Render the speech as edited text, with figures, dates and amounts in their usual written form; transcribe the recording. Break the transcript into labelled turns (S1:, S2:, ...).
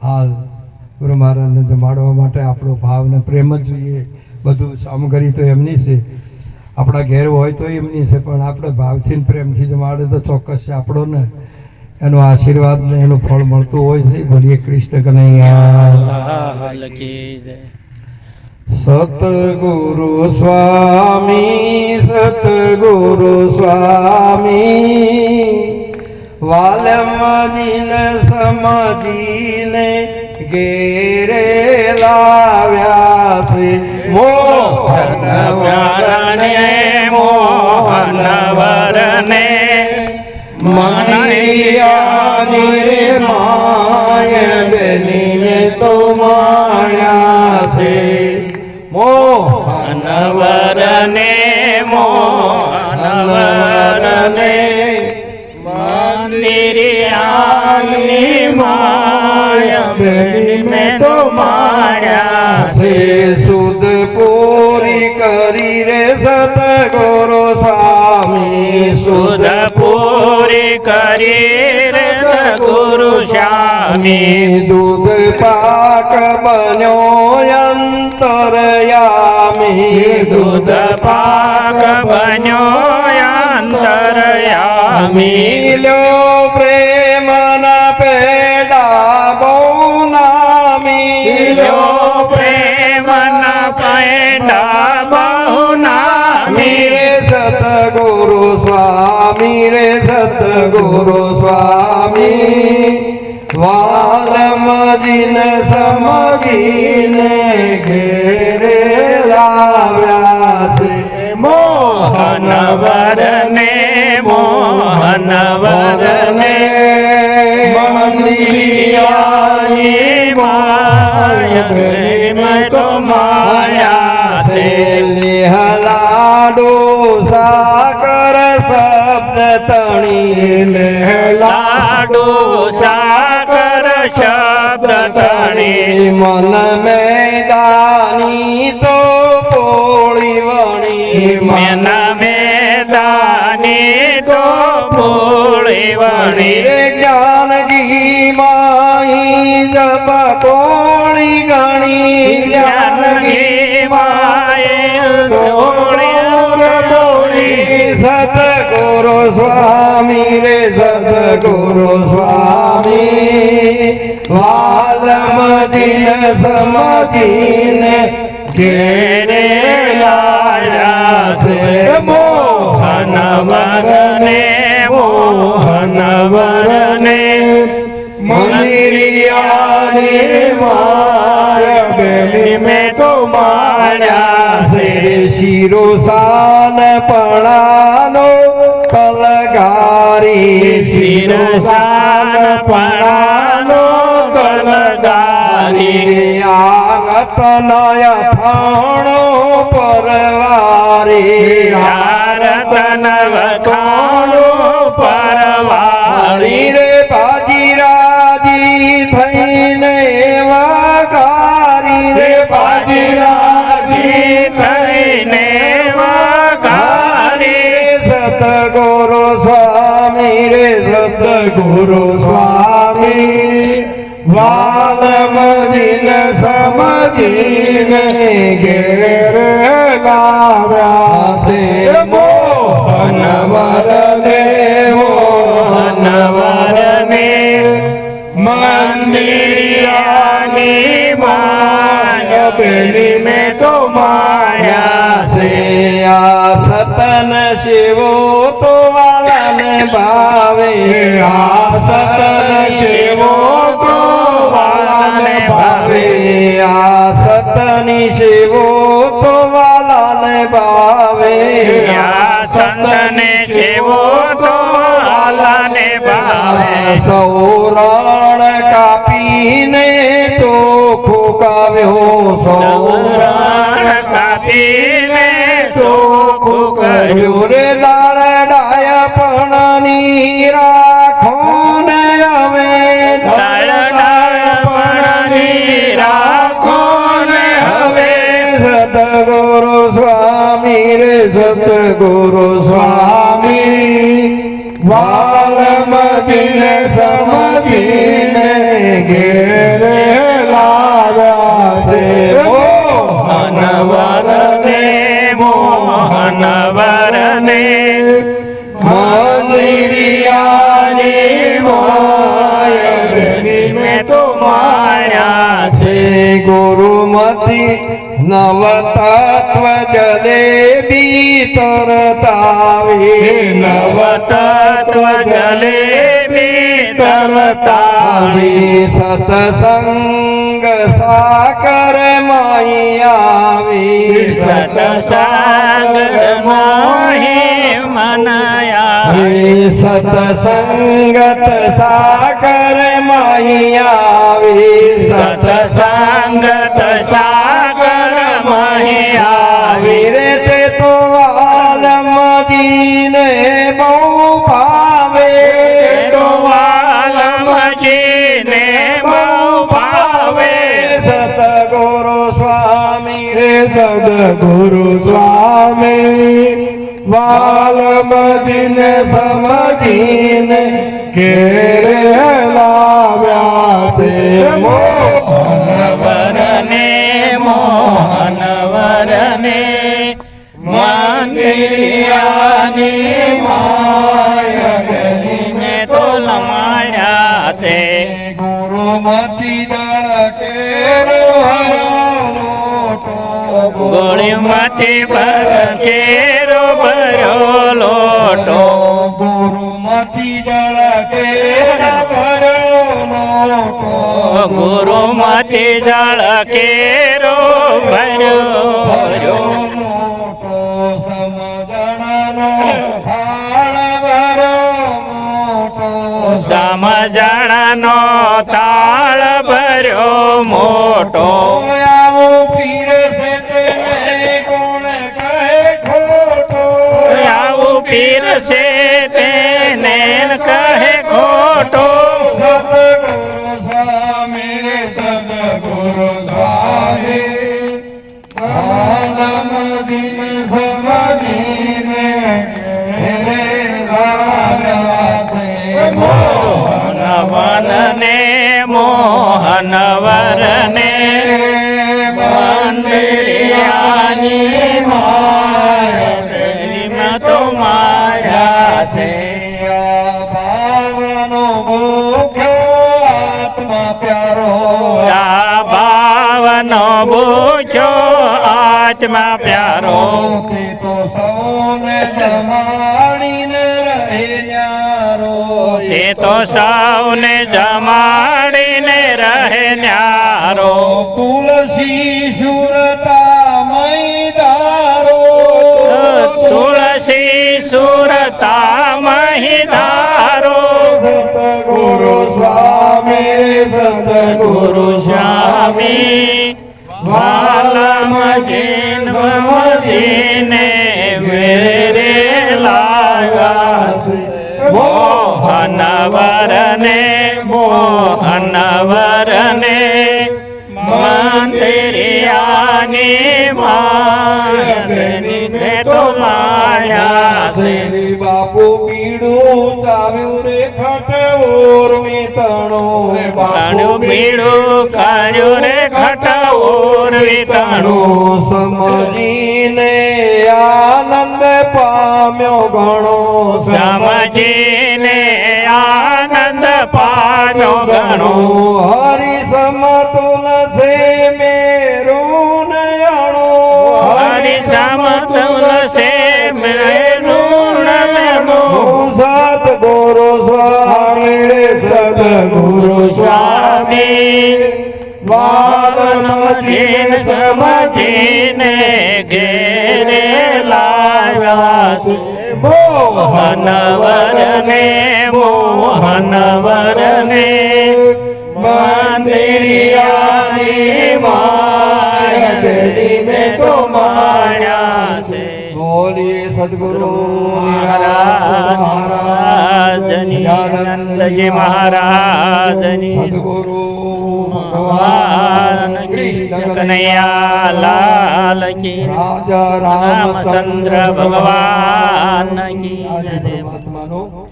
S1: હાલ ગુરુ મહારાજને જમાડવા માટે આપણો ભાવ ને પ્રેમ જ જોઈએ. બધું સામગ્રી તો એમની છે, આપણા ઘેર હોય તો એમની છે, પણ આપણે ભાવથી ને પ્રેમથી જમાડે તો ચોક્કસ છે આપણો ને એનો આશીર્વાદ ને એનું ફળ મળતું હોય છે. બોલીએ કૃષ્ણ કનૈયા. સતગુરુ સ્વામી, સતગુરુ સ્વામી, વાલ્મજીને સમજીને ઘેરે લાવ્યા છે. મોહન વરને, મોહન વરને, મનૈયાની માય બેનીને તો માણ્યા છે. મોહન વરને, મોહન વરને, મંદિરિયાની માય બેનીને તો માણ્યા છે. સુદ પૂરી કરી રે સતગુરુ સ્વામી, સુદ પૂરી કરી રે સતગુરુ સ્વામી. દૂધ પાક બન્યો અંતરયામી, દૂધ પાક બન્યો અંતરયામી. લ્યો પ્રેમના પેડા બહુ નામી, લ્યો પ્રેમના પેડા બહુ નામી. સતગુરુ સ્વામી રે સતગુરુ સ્વામી, વાલ્મજીને સમજીને ઘેરે લાવ્યા છે. મોહન વરને, મોહન વરને, મંદિરિયાની માય પ્રેમ તો માયા છે. લેહલાડો સાકર શબ્દ તણી, લેહલાડો સાકર શબ્દ તણી. મન મેદાની તો પોળી વણી, મન મેદાની તો પોળી વણી. જ્ઞાનગી માહી જપ કોળી ગણી, જ્ઞાનગી માય બોળી. સતગુરુ સ્વામી રે સતગુરુ સ્વામી, વાલ્મજીને સમજીને ઘેરે લાવ્યા છે. મોહન વરને, મોહન વરને, મંદિરિયાની માય બેલી મેં તો માણ્યા છે. શિરો સાન પણાનો કલગારી, શિરો સાન પણાનો કલગારી. આ રતનય થાણો પરવારી, આ રતન વખાણો પરવારી. રે બાજીરાજી થઈને વગારી, રે બાજીરાજી થઈને વગારી. સતગુરુ સ્વામી રે સતગુરુ સ્વામી, વાલ્મજીને સમજીને ઘેરે લાવ્યા છે. મોહન વરને, મોહન વરને, મંદિરિયાની માય બેલી મેં તો માયા છે. આ સતન શિવો તો વાલાને ભાવે, આ સતન શિવો તો વાલાને ભાવે. આ સતની શિવો તો વાલાને ભાવે, આ સતને શિવો તો વાલાને ભાવે. સૌરણ કાપીને ચોખ્ખું કાવ્યો, સૌરણ કાપીને ચોખ્ખું કર્યું. રે દાળ ડાય પણની રાખો ને હવે, દાળ ડાય પણની રાખો ને હવે. સતગુરુ સ્વામી રે સતગુરુ સ્વામી, વાલ્મજીને સમજીને ઘેરે મતી નવ તત્વ જલેબી તરતાવી
S2: નવ તત્વ જલેબી તરતાવી
S1: સતસંગ સાકર માઈ આવી
S2: સતસંગ મોહી મનયા
S1: સતસંગત સાકર માઈ આવી
S2: સતસંગત સાગર મહી આવી
S1: રે તે તો આલમદીને બહુ ભાવે
S2: તો વાલમજીને બહુ ભાવે
S1: સતગુરુ સ્વામી રે સદગુરુ સ્વામી વાલમજીને સમજીને ઘેરે લાવ્યા છે
S2: વરને મોહન વરને મંદિરિયાની માયગરીને તો લમાડ્યા છે
S1: ગુરુમતી દળ
S2: ગોળીમાંથી કેરો ભર્યો લોટો
S1: ગુરુમતી દળ
S2: ગુરુમતી જળ કેરો ભર્યો સમજણનો તાળ ભર્યો મોટો આવું પીરસે તેને કહે ખોટો
S1: સદગુરુ સ્વામી રે સદગુરુ સ્વામી સાલમદીન સમદીને ઘેરે લાવ્યા છે
S2: મોહન વનને મોહન વરને મંદિરિયાની માયા તો માયા છે
S1: ભાવનો ભૂખ્યો આત્મા પ્યારો
S2: આ ભાવનો ભૂખ્યો આત્મા પ્યારો
S1: તે તો સૌને જમાડીને રહે ન્યારો
S2: તે તો સૌને જમાડીને રહે ન્યારો
S1: તુલસી સુરતા મૈદારો
S2: તુલસી સુરતા મહિધારો
S1: સતગુરુ સ્વામી
S2: ગુરુ સ્વામી વાલમજીન સમજીને વેરે લાવ્યા છે મોહન વરને મોહન વરને મંદિરિયાની માયને તો લાયા છે
S1: બાપુ પીડું ચાવ્યું રે ખટોર મિતણું
S2: કાણું પીળું કાળ્યું રે ખટોર વિતણું
S1: સમજીને આનંદ પામ્યો ઘણો
S2: સમજીને આનંદ પામ્યો ઘણો
S1: હરિ સમતુલ છે મેરું નયણો
S2: હરિ સમતુલ છે મેરું
S1: સદગુરુ સ્વામી સદગુરુ
S2: સ્વામી વાલમજીન સમજીને ઘેરે લાવ્યા છે મોહન વરને મોહન વરને મંદિરિયાની માયને તો માણ્યા છે
S1: બોલીએ સદગુરુ
S2: મહારાજની આનંદજી મહારાજની
S1: સદગુરુ
S2: ભગવાન કૃષ્ણ કનૈયા લાલ કી
S1: રાજા
S2: રામચંદ્ર ભગવાન કી જય.
S1: પરમાત્માનો